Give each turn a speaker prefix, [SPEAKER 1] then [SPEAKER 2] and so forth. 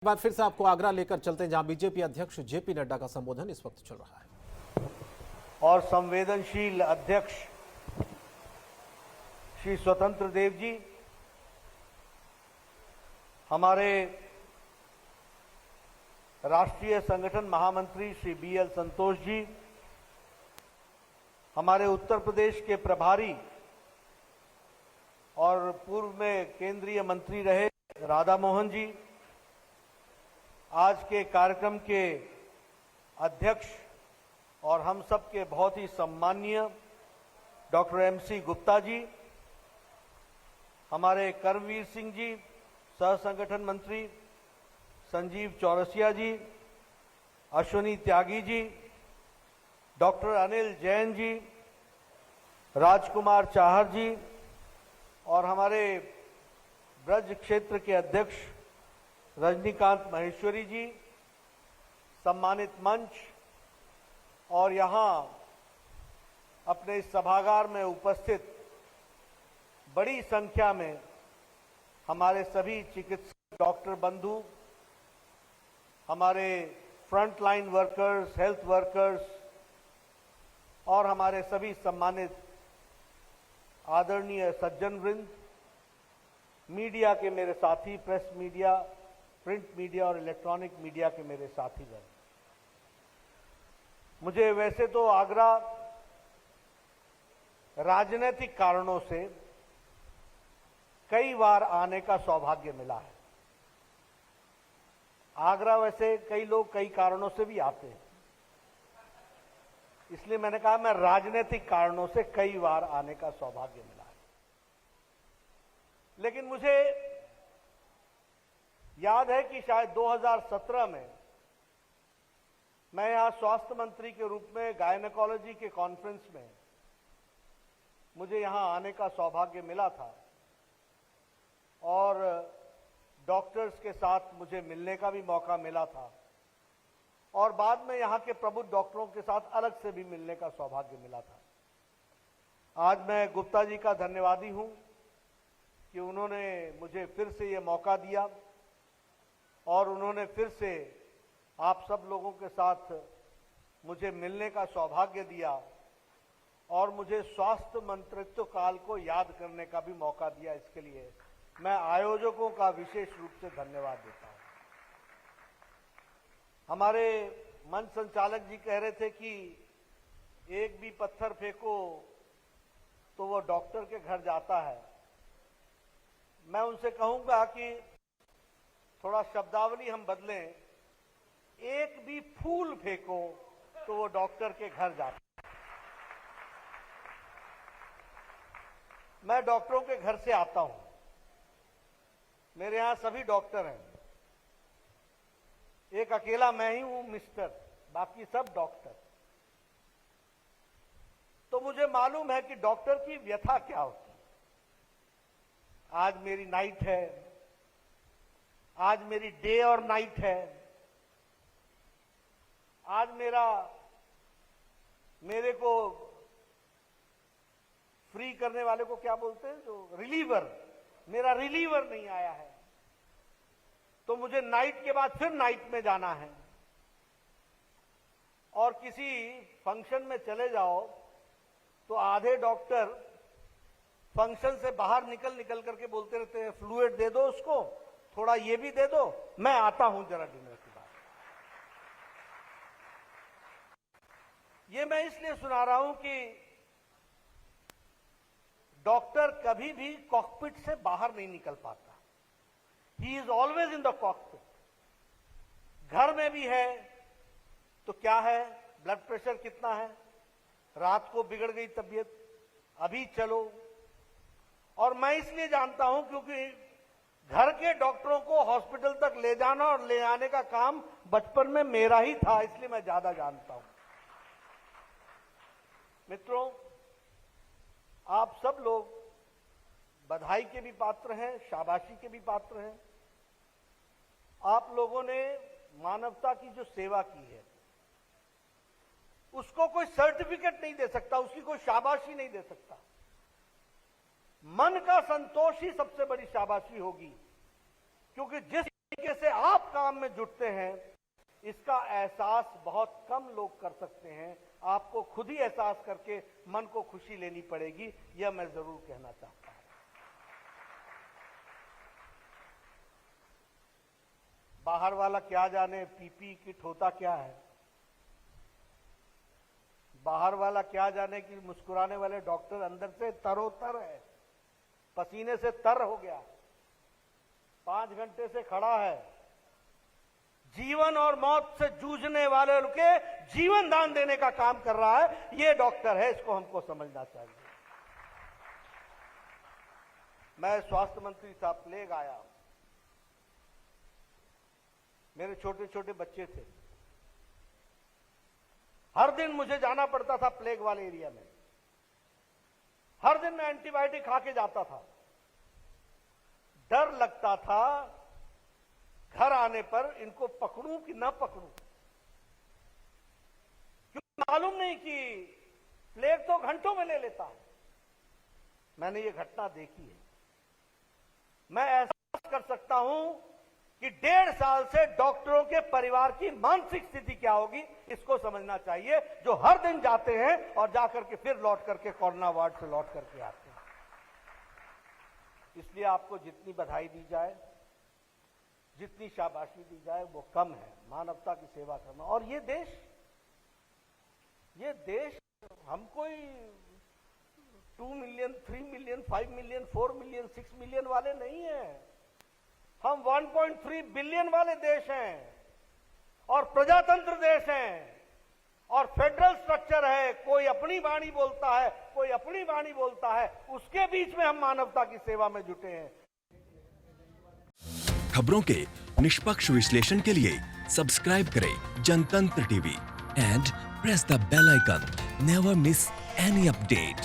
[SPEAKER 1] बार फिर से आपको आगरा लेकर चलते हैं, जहां बीजेपी अध्यक्ष जेपी नड्डा का संबोधन इस वक्त चल रहा है।
[SPEAKER 2] और संवेदनशील अध्यक्ष श्री स्वतंत्र देव जी, हमारे राष्ट्रीय संगठन महामंत्री श्री बीएल संतोष जी, हमारे उत्तर प्रदेश के प्रभारी और पूर्व में केंद्रीय मंत्री रहे राधा मोहन जी, आज के कार्यक्रम के अध्यक्ष और हम सब के बहुत ही सम्माननीय डॉक्टर एमसी गुप्ता जी, हमारे कर्मवीर सिंह जी, सह संगठन मंत्री संजीव चौरसिया जी, अश्वनी त्यागी जी, डॉक्टर अनिल जैन जी, राजकुमार चाहर जी और हमारे ब्रज क्षेत्र के अध्यक्ष रजनीकांत महेश्वरी जी, सम्मानित मंच और यहां अपने इस सभागार में उपस्थित बड़ी संख्या में हमारे सभी चिकित्सक डॉक्टर बंधु, हमारे फ्रंटलाइन वर्कर्स, हेल्थ वर्कर्स और हमारे सभी सम्मानित आदरणीय सज्जन वृंद, मीडिया के मेरे साथी, प्रेस मीडिया, प्रिंट मीडिया और इलेक्ट्रॉनिक मीडिया के मेरे साथीगण, मुझे वैसे तो आगरा राजनीतिक कारणों से कई बार आने का सौभाग्य मिला है। आगरा वैसे कई लोग कई कारणों से भी आते हैं, इसलिए मैंने कहा मैं राजनीतिक कारणों से कई बार आने का सौभाग्य मिला है। लेकिन मुझे याद है कि शायद 2017 में मैं यहां स्वास्थ्य मंत्री के रूप में गायनेकोलॉजी के कॉन्फ्रेंस में मुझे यहां आने का सौभाग्य मिला था और डॉक्टर्स के साथ मुझे मिलने का भी मौका मिला था और बाद में यहां के प्रबुद्ध डॉक्टरों के साथ अलग से भी मिलने का सौभाग्य मिला था। आज मैं गुप्ता जी का धन्यवादी हूं कि उन्होंने मुझे फिर से ये मौका दिया और उन्होंने फिर से आप सब लोगों के साथ मुझे मिलने का सौभाग्य दिया और मुझे स्वास्थ्य मंत्रित्व काल को याद करने का भी मौका दिया। इसके लिए मैं आयोजकों का विशेष रूप से धन्यवाद देता हूं। हमारे मंच संचालक जी कह रहे थे कि एक भी पत्थर फेंको तो वो डॉक्टर के घर जाता है। मैं उनसे कहूंगा कि थोड़ा शब्दावली हम बदलें, एक भी फूल फेंको तो वो डॉक्टर के घर जाता है। मैं डॉक्टरों के घर से आता हूं, मेरे यहां सभी डॉक्टर हैं, एक अकेला मैं ही हूं मिस्टर, बाकी सब डॉक्टर। तो मुझे मालूम है कि डॉक्टर की व्यथा क्या होती है। आज मेरी नाइट है, आज मेरी डे और नाइट है, आज मेरे को फ्री करने वाले को क्या बोलते हैं, जो रिलीवर, मेरा रिलीवर नहीं आया है, तो मुझे नाइट के बाद फिर नाइट में जाना है। और किसी फंक्शन में चले जाओ तो आधे डॉक्टर फंक्शन से बाहर निकल करके बोलते रहते हैं, फ्लूइड दे दो उसको, थोड़ा ये भी दे दो, मैं आता हूं जरा डिनर के बाद। ये मैं इसलिए सुना रहा हूं कि डॉक्टर कभी भी कॉकपिट से बाहर नहीं निकल पाता। He is always in the cockpit. घर में भी है तो क्या है, ब्लड प्रेशर कितना है, रात को बिगड़ गई तबीयत, अभी चलो। और मैं इसलिए जानता हूं क्योंकि घर के डॉक्टरों को हॉस्पिटल तक ले जाना और ले आने का काम बचपन में मेरा ही था, इसलिए मैं ज्यादा जानता हूं। मित्रों, आप सब लोग बधाई के भी पात्र हैं, शाबाशी के भी पात्र हैं। आप लोगों ने मानवता की जो सेवा की है उसको कोई सर्टिफिकेट नहीं दे सकता, उसकी कोई शाबाशी नहीं दे सकता। मन का संतोष ही सबसे बड़ी शाबाशी होगी, क्योंकि जिस तरीके से आप काम में जुटते हैं, इसका एहसास बहुत कम लोग कर सकते हैं। आपको खुद ही एहसास करके मन को खुशी लेनी पड़ेगी, यह मैं जरूर कहना चाहता हूं। बाहर वाला क्या जाने पीपी किट होता क्या है, बाहर वाला क्या जाने कि मुस्कुराने वाले डॉक्टर अंदर से तरोतर है, पसीने से तर हो गया, 5 घंटे से खड़ा है, जीवन और मौत से जूझने वाले के जीवन दान देने का काम कर रहा है। ये डॉक्टर है, इसको हमको समझना चाहिए। मैं स्वास्थ्य मंत्री साहब प्लेग आया, मेरे छोटे छोटे बच्चे थे, हर दिन मुझे जाना पड़ता था प्लेग वाले एरिया में, हर दिन मैं एंटीबायोटिक खा के जाता था। डर लगता था घर आने पर इनको पकड़ूं कि ना पकड़ूं, क्योंकि मालूम नहीं कि प्लेग तो घंटों में ले लेता है। मैंने ये घटना देखी है। मैं एहसास कर सकता हूं कि 1.5 साल से डॉक्टरों के परिवार की मानसिक स्थिति क्या होगी, इसको समझना चाहिए, जो हर दिन जाते हैं और जाकर के फिर लौट करके कोरोना वार्ड से लौट करके आते हैं। इसलिए आपको जितनी बधाई दी जाए, जितनी शाबाशी दी जाए, वो कम है। मानवता की सेवा करना। और ये देश हम कोई 2 million, 3 million, 5 million, 4 million, 6 million वाले नहीं हैं। हम 1.3 बिलियन वाले देश हैं और प्रजातंत्र देश हैं और फेडरल स्ट्रक्चर है। कोई अपनी वाणी बोलता है, कोई अपनी वाणी बोलता है, उसके बीच में हम मानवता की सेवा में जुटे हैं।
[SPEAKER 3] खबरों के निष्पक्ष विश्लेषण के लिए सब्सक्राइब करें Janatantra TV and press the bell icon. Never miss any update.